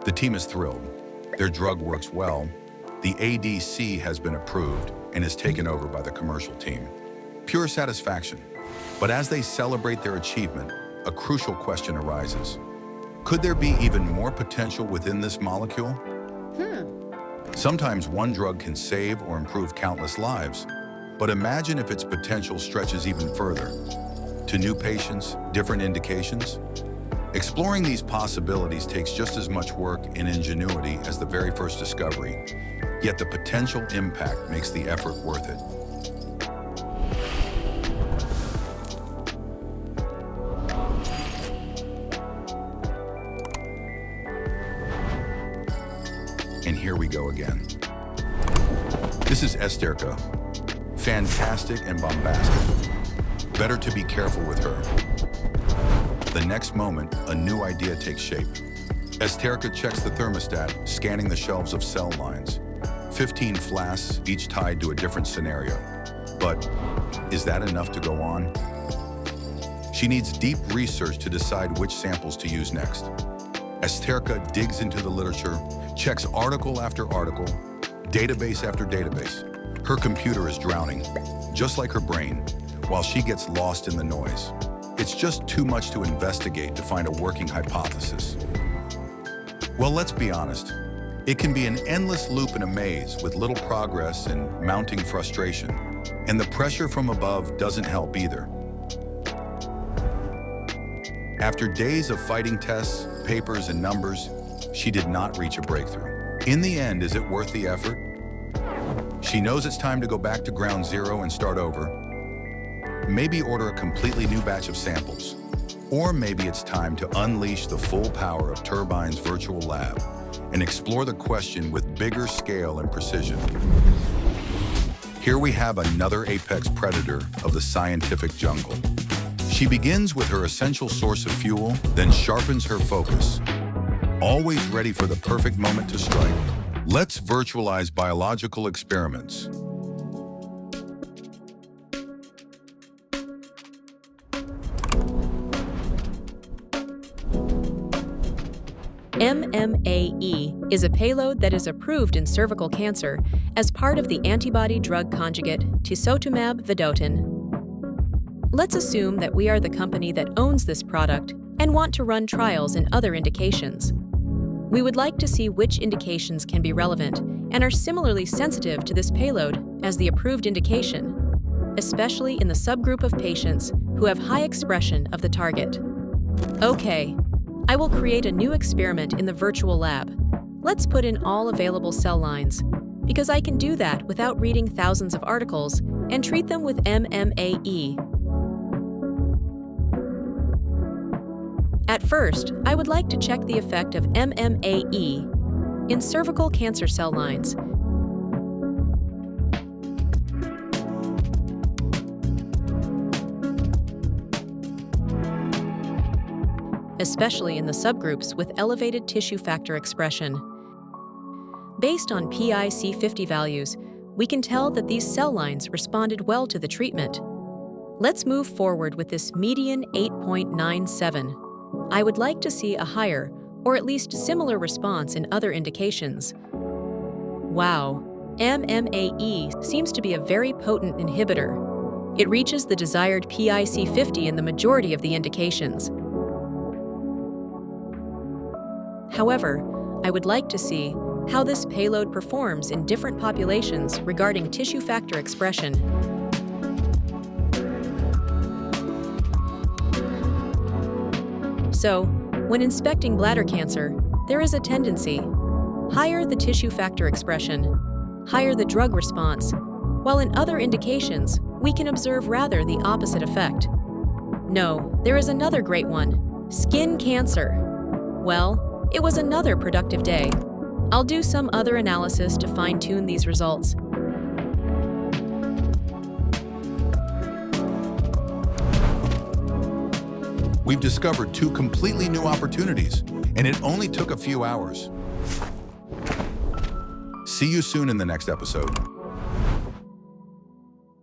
The team is thrilled. Their drug works well. The ADC has been approved and is taken over by the commercial team. Pure satisfaction. But as they celebrate their achievement, a crucial question arises. Could there be even more potential within this molecule? Sometimes one drug can save or improve countless lives, but imagine if its potential stretches even further. To new patients, different indications? Exploring these possibilities takes just as much work and ingenuity as the very first discovery, yet the potential impact makes the effort worth it. And here we go again. This is Eszterke. Fantastic and bombastic. Better to be careful with her. The next moment, a new idea takes shape. Eszterke checks the thermostat, scanning the shelves of cell lines. 15 flasks, each tied to a different scenario. But is that enough to go on? She needs deep research to decide which samples to use next. Eszterke digs into the literature, checks article after article, database after database. Her computer is drowning, just like her brain, while she gets lost in the noise. It's just too much to investigate to find a working hypothesis. Well, let's be honest. It can be an endless loop in a maze with little progress and mounting frustration. And the pressure from above doesn't help either. After days of fighting tests, papers, and numbers, she did not reach a breakthrough. In the end, is it worth the effort? She knows it's time to go back to ground zero and start over. Maybe order a completely new batch of samples. Or maybe it's time to unleash the full power of Turbine's virtual lab and explore the question with bigger scale and precision. Here we have another apex predator of the scientific jungle. She begins with her essential source of fuel, then sharpens her focus. Always ready for the perfect moment to strike. Let's virtualize biological experiments. MMAE is a payload that is approved in cervical cancer as part of the antibody-drug conjugate tisotumab vedotin. Let's assume that we are the company that owns this product and want to run trials in other indications. We would like to see which indications can be relevant and are similarly sensitive to this payload as the approved indication, especially in the subgroup of patients who have high expression of the target. Okay, I will create a new experiment in the virtual lab. Let's put in all available cell lines, because I can do that without reading thousands of articles and treat them with MMAE. At first, I would like to check the effect of MMAE in cervical cancer cell lines. Especially in the subgroups with elevated tissue factor expression. Based on PIC50 values, we can tell that these cell lines responded well to the treatment. Let's move forward with this median 8.97. I would like to see a higher, or at least similar response in other indications. Wow, MMAE seems to be a very potent inhibitor. It reaches the desired PIC50 in the majority of the indications. However, I would like to see how this payload performs in different populations regarding tissue factor expression. So, when inspecting bladder cancer, there is a tendency. Higher the tissue factor expression, higher the drug response, while in other indications, we can observe rather the opposite effect. No, there is another great one, skin cancer. Well, it was another productive day. I'll do some other analysis to fine-tune these results. We've discovered two completely new opportunities, and it only took a few hours. See you soon in the next episode.